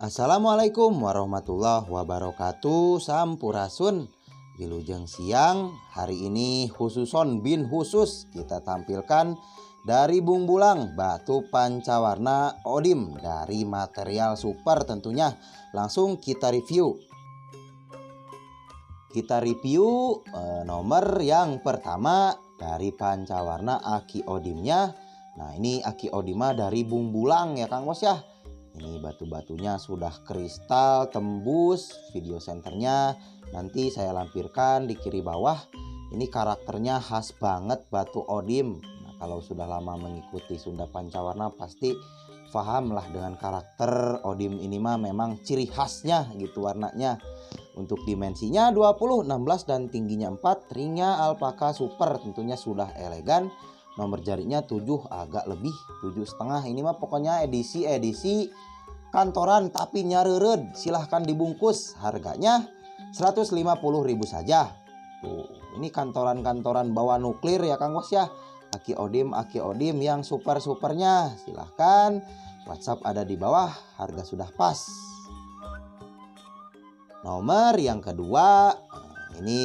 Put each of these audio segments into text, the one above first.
Assalamualaikum warahmatullahi wabarakatuh. Sampurasun. Wilujeng siang. Hari ini khususon bin khusus kita tampilkan dari Bungbulang batu pancawarna Odim dari material super tentunya. Langsung kita review. Kita review nomor yang pertama dari pancawarna Aki Odimnya. Nah, ini Aki Odima dari Bungbulang ya Kang Bos ya. Ini batu-batunya sudah kristal tembus. Video senternya nanti saya lampirkan di kiri bawah. Ini karakternya khas banget batu Odim. Nah, kalau sudah lama mengikuti Sunda Pancawarna pasti paham lah dengan karakter Odim ini mah memang ciri khasnya gitu warnanya. Untuk dimensinya 20, 16 dan tingginya 4. Ringnya alpaka super tentunya sudah elegan. Nomor jarinya 7 agak lebih 7,5. Ini mah pokoknya edisi kantoran tapi nyarered. Silahkan dibungkus. Harganya 150.000 saja. Tuh, ini kantoran-kantoran bawa nuklir ya Kang Bos ya. Aki Odim yang super-supernya. Silahkan WhatsApp ada di bawah. Harga sudah pas. Nomor yang kedua, ini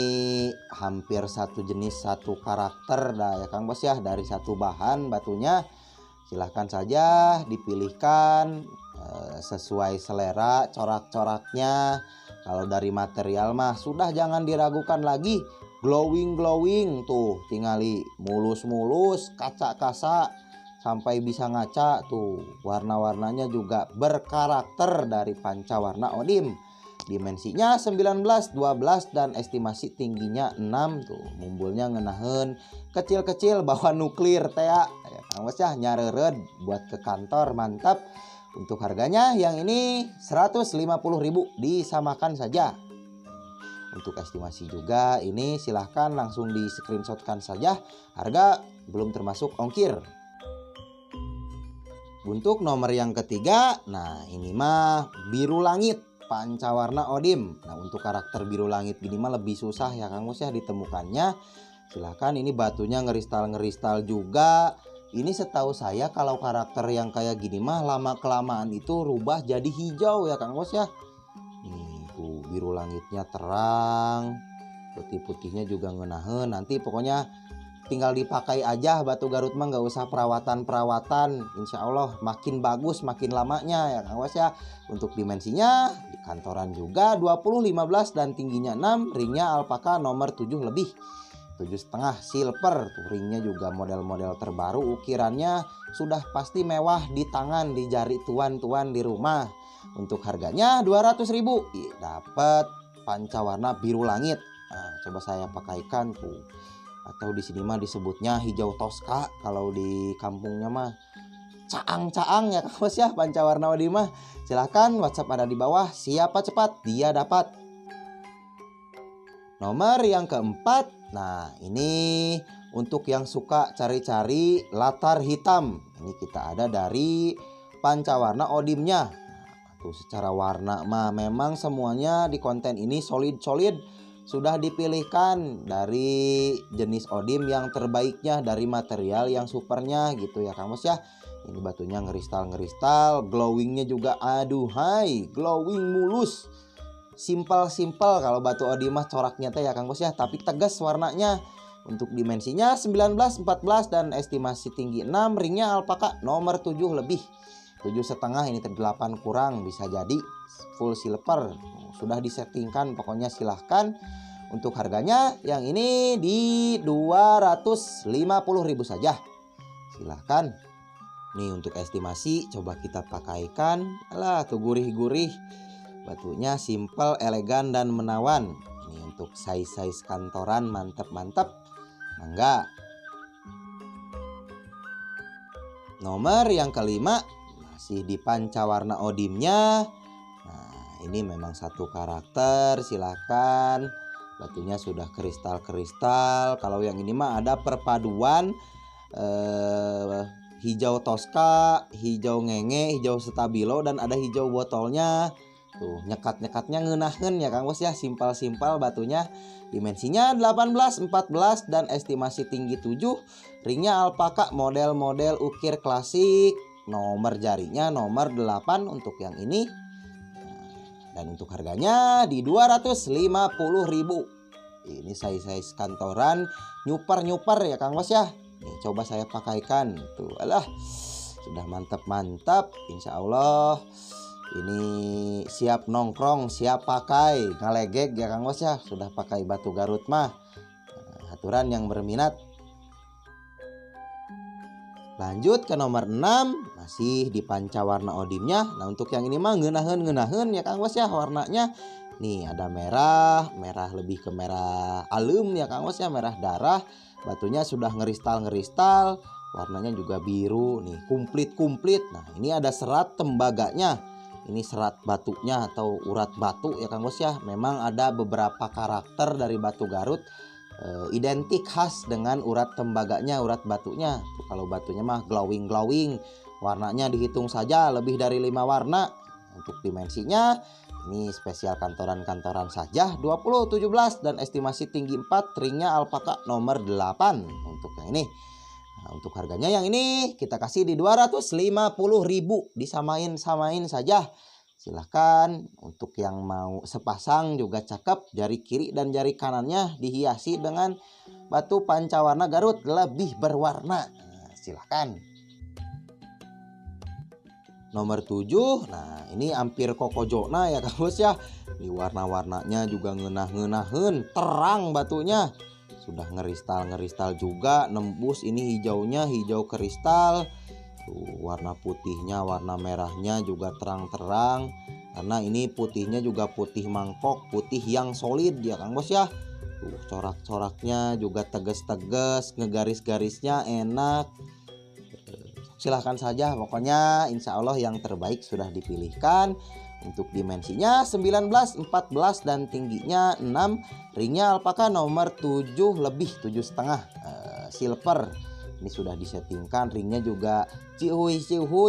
hampir satu jenis satu karakter dah ya Kang Bos ya, dari satu bahan batunya. Silahkan saja dipilihkan sesuai selera corak-coraknya. Kalau dari material mah sudah jangan diragukan lagi, glowing tuh, tingali mulus kaca sampai bisa ngaca tuh. Warna-warnanya juga berkarakter dari pancawarna Odim. Dimensinya 19, 12 dan estimasi tingginya 6 tuh. Mumbulnya ngenahen kecil-kecil bawa nuklir teh ya. Kang Bos ya nyarered buat ke kantor mantap. Untuk harganya yang ini 150.000 disamakan saja. Untuk estimasi juga ini silahkan langsung di screenshotkan saja. Harga belum termasuk ongkir. Untuk nomor yang ketiga, nah ini mah biru langit pancawarna Odim. Nah, untuk karakter biru langit gini mah lebih susah ya Kang Bos ya ditemukannya. Silahkan, ini batunya ngeristal juga. Ini setahu saya kalau karakter yang kayak gini mah lama kelamaan itu rubah jadi hijau ya Kang Bos ya. Nih tuh biru langitnya terang, putih-putihnya juga ngenahen. Nanti pokoknya tinggal dipakai aja batu Garut mah, nggak usah perawatan. Insya Allah makin bagus makin lamanya ya Kang Bos ya. Untuk dimensinya di kantoran juga 20, 15 dan tingginya 6. Ringnya alpaka nomor 7 lebih 7,5 silver. Tuh ringnya juga model-model terbaru. Ukirannya sudah pasti mewah di tangan, di jari tuan-tuan di rumah. Untuk harganya 200.000 dapat pancawarna biru langit. Nah, coba saya pakaikan tuh. Atau di sini mah disebutnya hijau toska, kalau di kampungnya mah caang ya Kang Bos ya pancawarna Odim mah. Silahkan WhatsApp ada di bawah, siapa cepat dia dapat. Nomor yang keempat, nah ini untuk yang suka cari-cari latar hitam. Ini kita ada dari pancawarna Odimnya. Nah, tuh secara warna mah memang semuanya di konten ini solid. Sudah dipilihkan dari jenis Odim yang terbaiknya, dari material yang supernya gitu ya Kang Bos ya. Ini batunya ngeristal, glowingnya juga aduhai, glowing mulus. Simple kalau batu Odim mah coraknya teh ya Kang Bos ya, tapi tegas warnanya. Untuk dimensinya 19, 14 dan estimasi tinggi 6. Ringnya alpaka nomor 7 lebih 7,5. Ini 8 kurang bisa jadi full silver. Sudah disettingkan pokoknya. Silahkan. Untuk harganya yang ini di 250.000 saja. Silahkan. Nih untuk estimasi coba kita pakaikan. Alah tuh gurih batunya simple, elegan dan menawan. Ini untuk size kantoran mantap. Mangga. Nomor yang kelima masih di pancawarna Odimnya. Nah, ini memang satu karakter. Silahkan. Batunya sudah kristal. Kalau yang ini mah ada perpaduan hijau toska, hijau ngenge, hijau stabilo dan ada hijau botolnya. Tuh nyekat-nyekatnya ngenahen ya Kang Bos ya. Simpel batunya. Dimensinya 18, 14 dan estimasi tinggi 7. Ringnya alpaka model ukir klasik. Nomor jarinya nomor 8 untuk yang ini. Dan untuk harganya di 250.000. Ini size kantoran nyupar ya Kang Bos ya. Nih coba saya pakaikan. Tuh, alah. Sudah mantap-mantap. Insya Allah ini siap nongkrong, siap pakai, ngalegek ya Kang Bos ya. Sudah pakai batu Garut mah. Aturan yang berminat. Lanjut ke nomor 6, masih di panca warna odimnya. Nah untuk yang ini mah ngeunaheun ya Kang Bos ya warnanya. Nih ada merah lebih ke merah alum ya Kang Bos ya, merah darah. Batunya sudah ngeristal, warnanya juga biru nih, komplit. Nah ini ada serat tembaganya. Ini serat batunya atau urat batu ya Kang Bos ya. Memang ada beberapa karakter dari batu Garut identik khas dengan urat tembaganya, urat batunya. Tuh, kalau batunya mah glowing, warnanya dihitung saja lebih dari 5 warna. Untuk dimensinya ini spesial kantoran saja 20, 17 dan estimasi tinggi 4, ringnya alpaka nomor 8 untuk yang ini. Nah, untuk harganya yang ini kita kasih di 250.000, disamain saja. Silahkan untuk yang mau sepasang juga cakep, jari kiri dan jari kanannya dihiasi dengan batu pancawarna Garut lebih berwarna. Nah, silahkan. Nomor 7, nah ini hampir kokojona ya Kang Bos ya. Di warna-warnanya juga ngeunah-ngeunaheun, terang batunya. Sudah ngeristal juga, nembus ini hijaunya, hijau kristal. Tuh, warna putihnya, warna merahnya juga terang-terang. Karena ini putihnya juga putih mangkok, putih yang solid ya Kang Bos ya. Tuh, corak-coraknya juga tegas-tegas, ngegaris-garisnya enak. Silahkan saja, pokoknya insya Allah yang terbaik sudah dipilihkan. Untuk dimensinya 19, 14 dan tingginya 6. Ringnya alpaka nomor 7 lebih 7,5 silver. Ini sudah disettingkan, ringnya juga cihuy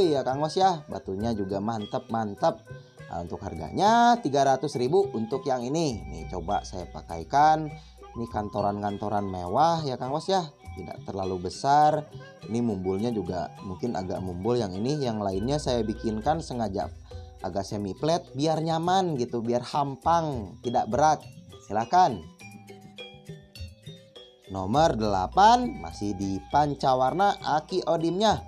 ya Kang Bos ya. Batunya juga mantap. Nah, untuk harganya 300.000 untuk yang ini. Nih coba saya pakaikan. Ini kantoran mewah ya Kang Bos ya. Tidak terlalu besar. Ini mumbulnya juga mungkin agak mumbul yang ini. Yang lainnya saya bikinkan sengaja agak semi flat biar nyaman gitu, biar hampang, tidak berat. Silakan. Nomor 8 masih di pancawarna aki odimnya.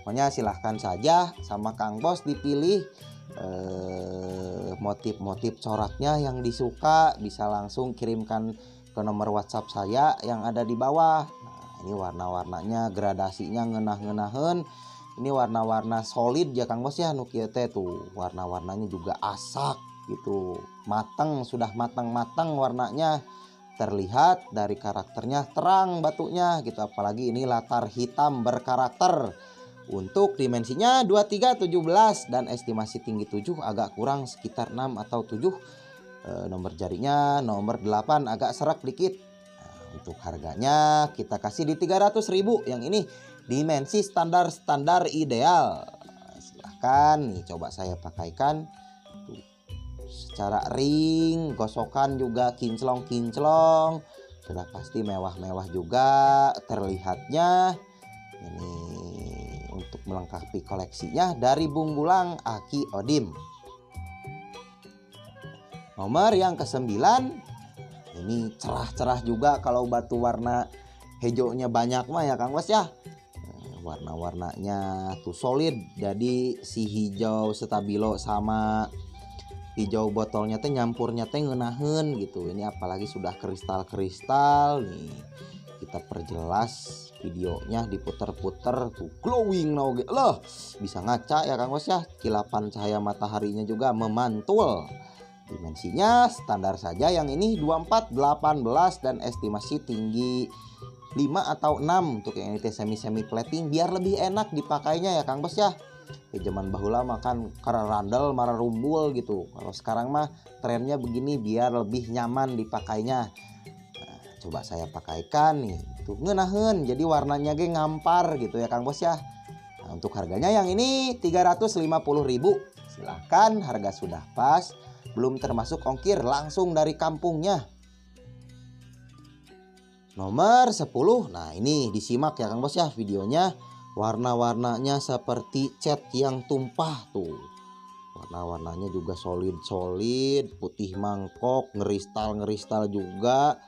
Pokoknya silahkan saja sama Kang Bos dipilih motif-motif coraknya yang disuka, bisa langsung kirimkan ke nomor WhatsApp saya yang ada di bawah. Nah, ini warna-warnanya gradasinya ngeunah-ngeunaheun. Ini warna-warna solid ya Kang Bos ya, nu kieu teh tuh. Warna-warnanya juga asak gitu. Sudah matang warnanya. Terlihat dari karakternya terang batunya gitu, apalagi ini latar hitam berkarakter. Untuk dimensinya 23, 17 dan estimasi tinggi 7, agak kurang sekitar 6 atau 7. Nomor jarinya nomor 8 agak serak dikit. Nah, untuk harganya kita kasih di 300.000 yang ini, dimensi standar ideal. Silahkan nih coba saya pakaikan. Tuh. Secara ring, gosokan juga kinclong, sudah pasti mewah juga terlihatnya. Ini untuk melengkapi koleksinya dari Bunggulang Aki Odim. Nomor yang ke-9, ini cerah juga kalau batu warna hijaunya banyak mah ya Kang Bos ya. Warna-warnanya tuh solid, jadi si hijau stabilo sama hijau botolnya teh nyampurnya teh ngeunaheun gitu. Ini apalagi sudah kristal nih. Kita perjelas videonya, diputer-puter tuh glowing loh. Bisa ngaca ya Kang Bos ya. Kilapan cahaya mataharinya juga memantul. Dimensinya standar saja yang ini 24, 18 dan estimasi tinggi 5 atau 6 untuk yang ini semi plating biar lebih enak dipakainya ya Kang Bos ya. Zaman bahula makan karena randel marah rumbul gitu. Kalau sekarang mah trennya begini biar lebih nyaman dipakainya. Nah, coba saya pakaikan nih. Tuh ngeunaheun jadi warnanya ge ngampar gitu ya Kang Bos ya. Nah, untuk harganya yang ini 350.000. Silahkan, harga sudah pas, belum termasuk ongkir langsung dari kampungnya. Nomor 10. Nah, ini disimak ya Kang Bos ya videonya. Warna-warnanya seperti cat yang tumpah tuh. Warna-warnanya juga solid-solid, putih mangkok, ngeristal juga.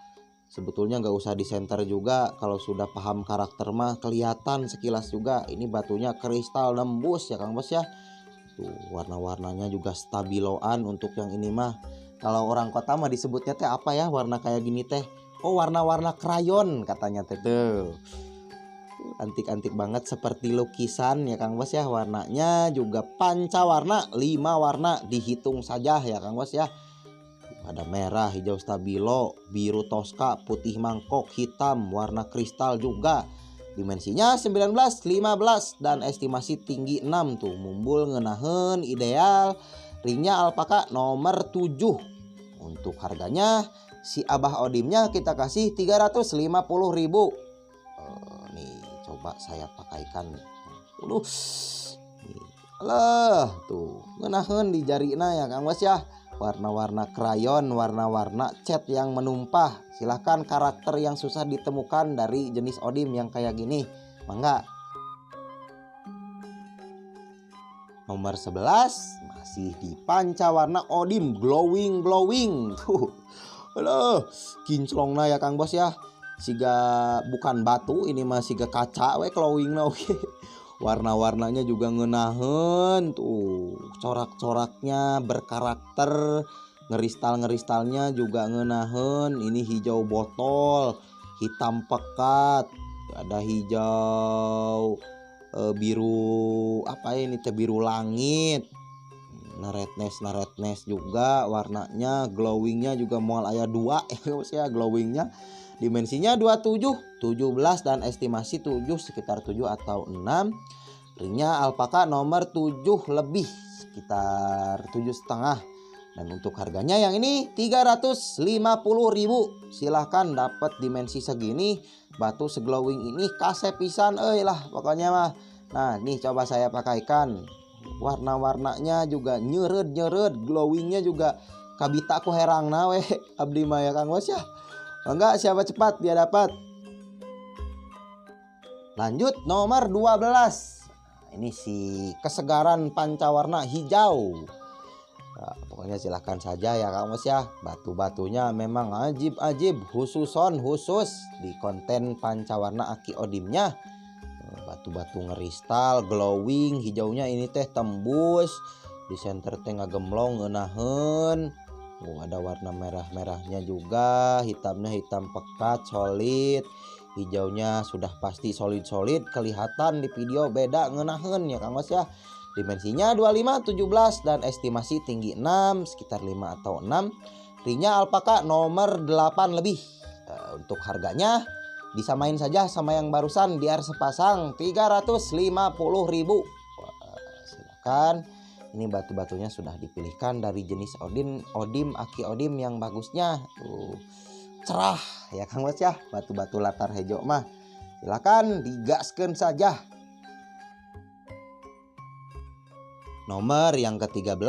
Sebetulnya nggak usah disenter juga, kalau sudah paham karakter mah kelihatan sekilas juga. Ini batunya kristal nembus ya Kang Bos ya. Tuh warna-warnanya juga stabiloan untuk yang ini mah. Kalau orang kota mah disebutnya teh apa ya, warna kayak gini teh? Oh, warna-warna krayon katanya teh tuh. Antik-antik banget seperti lukisan ya Kang Bos ya. Warnanya juga pancawarna, 5 warna dihitung saja ya Kang Bos ya. Ada merah, hijau stabilo, biru toska, putih mangkok, hitam, warna kristal juga. Dimensinya 19, 15 dan estimasi tinggi 6 tuh. Mumbul ngeunaheun ideal. Ringnya alpaka nomor 7. Untuk harganya si Abah Odimnya kita kasih 350.000. Nih coba saya pakaikan. Alah tuh ngeunaheun di jarina ya Kang Bos ya. Warna-warna krayon, warna-warna cat yang menumpah. Silahkan karakter yang susah ditemukan dari jenis Odim yang kayak gini. Mangga. Nomor 11 masih di pancawarna Odim glowing. Tuh. Aduh, kinclongna ya Kang Bos ya. Siga bukan batu, ini mah siga kaca we glowingna oke. Warna-warnanya juga ngeunaheun tuh, corak-coraknya berkarakter, ngeristalnya juga ngeunaheun. Ini hijau botol, hitam pekat, ada hijau biru apa ini teh, biru langit, naretnes juga warnanya. Glowingnya juga moal aya 2 ya glowingnya. Dimensinya 27, 17 dan estimasi 7, sekitar 7 atau 6. Ringnya alpaka nomor 7 lebih, sekitar 7,5. Dan untuk harganya yang ini 350.000. Silahkan dapat dimensi segini, batu seglowing ini kasih pisan lah pokoknya mah. Nah, nih coba saya pakaikan. Warna-warnanya juga nyeret, glowingnya juga kabita ku herangna we abdi mah ya Kang Bos ya. Enggak, siapa cepat dia dapat. Lanjut nomor 12. Ini si kesegaran pancawarna hijau. Nah, pokoknya silahkan saja ya Kang Bos ya. Batu-batunya memang ajib khusus di konten pancawarna Aki Odimnya. Batu-batu ngeristal, glowing, hijaunya ini teh tembus. Di center teh ngagemlong ngeunaheun. Ada warna merah-merahnya juga, hitamnya hitam pekat solid, hijaunya sudah pasti solid, kelihatan di video beda ngeunaheun ya Kang Bos ya. Dimensinya 25, 17 dan estimasi tinggi 6, sekitar 5 atau 6. Ringnya alpaka nomor 8 lebih. Untuk harganya disamain saja sama yang barusan, biar sepasang 350.000. Silakan. Ini batu-batunya sudah dipilihkan dari jenis Odim Aki Odim yang bagusnya tuh, cerah ya Kang Bos ya. Batu-batu latar hijau mah silakan digaskeun saja. Nomor yang ke-13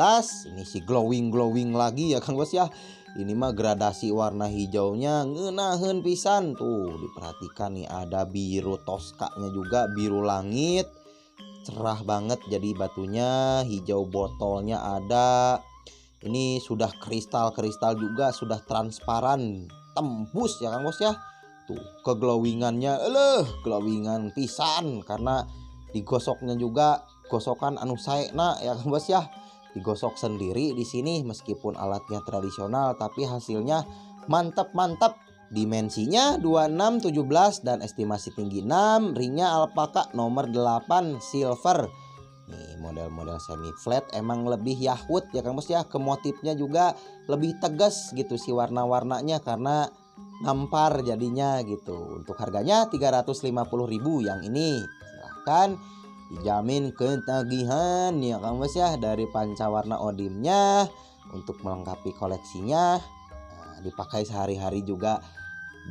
ini si glowing lagi ya Kang Bos ya. Ini mah gradasi warna hijaunya ngeunaheun pisan tuh. Diperhatikan nih, ada biru toskanya juga, biru langit. Cerah banget jadi batunya, hijau botolnya ada. Ini sudah kristal juga, sudah transparan, tembus ya Kang Bos ya. Tuh keglowingannya, glowingan pisan karena digosoknya juga gosokan anu saena ya Kang Bos ya. Digosok sendiri di sini meskipun alatnya tradisional tapi hasilnya mantap. Dimensinya 26, 17 dan estimasi tinggi 6. Ringnya alpaka nomor 8 silver. Nih model-model semi flat emang lebih yahut ya Kang Bos ya. Ke motifnya juga lebih tegas gitu si warna-warnanya karena ngampar jadinya gitu. Untuk harganya 350.000 yang ini. Silahkan dijamin ketagihan ya Kang Bos ya dari pancawarna Odimnya untuk melengkapi koleksinya. Dipakai sehari-hari juga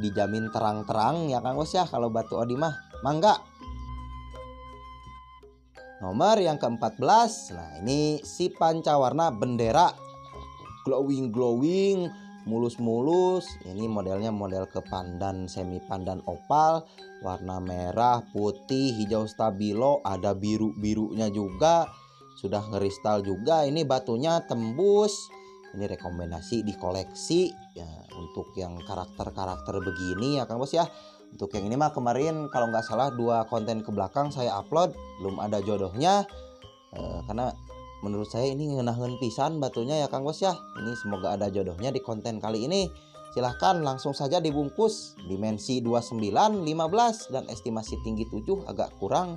dijamin terang-terang ya Kang Bos ya kalau batu Odim mah. Mangga. Nomor yang ke-14. Nah, ini si pancawarna bendera. Glowing, mulus. Ini modelnya model kepandan, semi pandan opal, warna merah, putih, hijau stabilo, ada birunya juga. sudah ngeristal juga. Ini batunya tembus. Ini rekomendasi di koleksi ya, untuk yang karakter-karakter begini ya Kang Bos ya. Untuk yang ini mah kemarin kalau nggak salah 2 konten ke belakang saya upload, belum ada jodohnya. Karena menurut saya ini ngenahen pisan batunya ya Kang Bos ya. Ini semoga ada jodohnya di konten kali ini. Silahkan langsung saja dibungkus. Dimensi 29, 15 dan estimasi tinggi 7 agak kurang.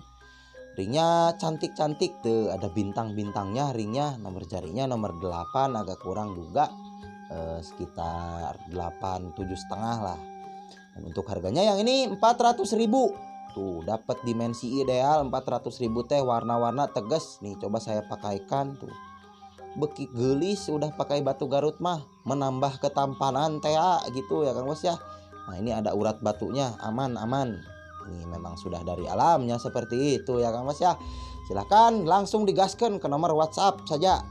Ringnya cantik-cantik tuh, ada bintang-bintangnya. Ringnya nomor jarinya nomor 8 agak kurang juga, sekitar 8 7,5 lah. Dan untuk harganya yang ini 400.000. Tuh dapat dimensi ideal 400.000 teh, warna-warna tegas nih. Coba saya pakaikan tuh, beki gelis udah pakai batu Garut mah menambah ketampanan teh gitu ya Kang Bos ya. Nah ini ada urat batunya, aman-aman. Ini memang sudah dari alamnya seperti itu ya Kang Bos ya. Silahkan langsung digaskan ke nomor WhatsApp saja.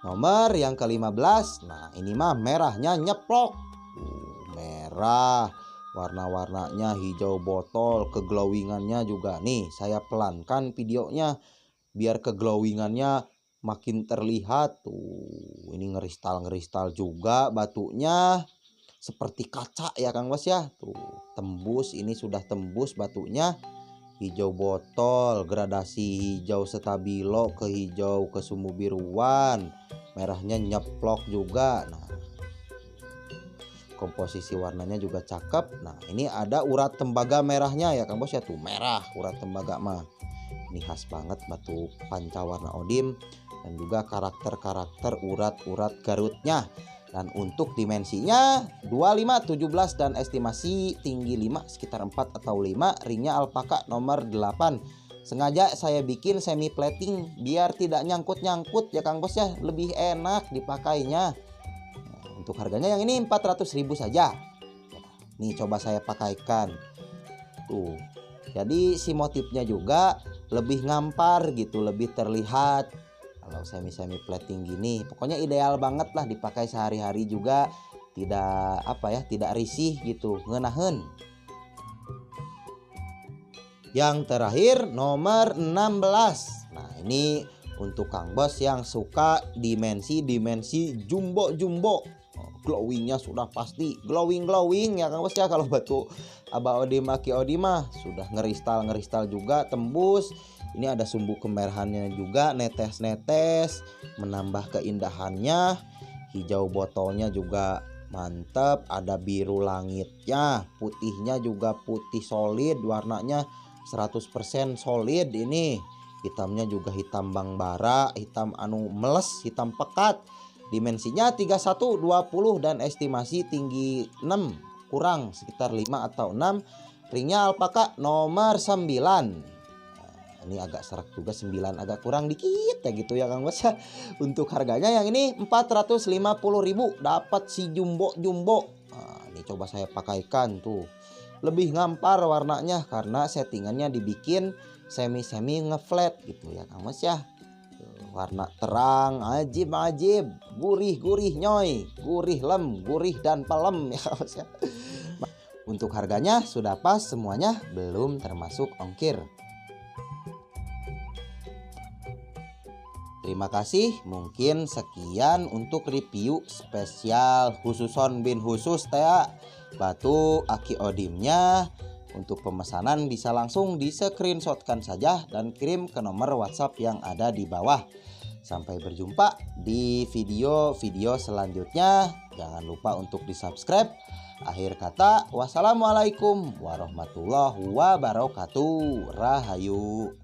Nomor yang ke-15. Nah ini mah merahnya nyeplok. Merah, warna-warnanya hijau botol, keglowingannya juga nih. Saya pelankan videonya biar keglowingannya makin terlihat tuh. Ini ngeristal juga batunya. Seperti kaca ya Kang Bos ya. Tuh tembus, ini sudah tembus batunya. Hijau botol, gradasi hijau stabilo ke hijau ke sumbu biruan. Merahnya nyeplok juga. Nah komposisi warnanya juga cakep. Nah ini ada urat tembaga merahnya ya Kang Bos ya. Tuh merah urat tembaga mah. Ini khas banget batu pancawarna Odim. Dan juga karakter-karakter urat-urat Garutnya. Dan untuk dimensinya 25, 17 dan estimasi tinggi 5 sekitar 4 atau 5. Ringnya alpaka nomor 8. Sengaja saya bikin semi plating biar tidak nyangkut-nyangkut ya Kang Bos ya, lebih enak dipakainya. Nah, untuk harganya yang ini 400.000 saja. Nih coba saya pakaikan. Tuh. Jadi si motifnya juga lebih ngampar gitu, lebih terlihat. Kalau semi plating gini pokoknya ideal banget lah dipakai sehari-hari juga, tidak apa ya, tidak risih gitu, ngenahen. Yang terakhir nomor 16. Nah ini untuk Kang Bos yang suka dimensi jumbo. Glowingnya sudah pasti glowing ya Kang Bos ya. Kalau batu Abah Odim Aki Odim mah sudah ngeristal juga tembus. Ini ada sumbu kemerahannya juga, netes-netes menambah keindahannya. Hijau botolnya juga mantap, ada biru langitnya, putihnya juga putih solid, warnanya 100% solid ini. Hitamnya juga hitam bang bara, hitam anu meles, hitam pekat. Dimensinya 31, 20 dan estimasi tinggi 6 kurang sekitar 5 atau 6. Ringnya alpaka nomor 9. Ini agak serak juga 9, agak kurang dikit ya gitu ya Kang Bos ya. Untuk harganya yang ini 450.000 dapat si jumbo. Nah, ini coba saya pakaikan tuh. Lebih ngampar warnanya karena settingannya dibikin semi ngeflat gitu ya Kang Bos ya. Warna terang, ajib, gurih nyoy, gurih lem, gurih dan pelem ya Kang Bos ya. Untuk harganya sudah pas semuanya, belum termasuk ongkir. Terima kasih, mungkin sekian untuk review spesial khususon bin khusus teh batu Aki Odimnya. Untuk pemesanan bisa langsung di screenshotkan saja dan kirim ke nomor WhatsApp yang ada di bawah. Sampai berjumpa di video-video selanjutnya. Jangan lupa untuk di subscribe. Akhir kata, wassalamualaikum warahmatullahi wabarakatuh. Rahayu.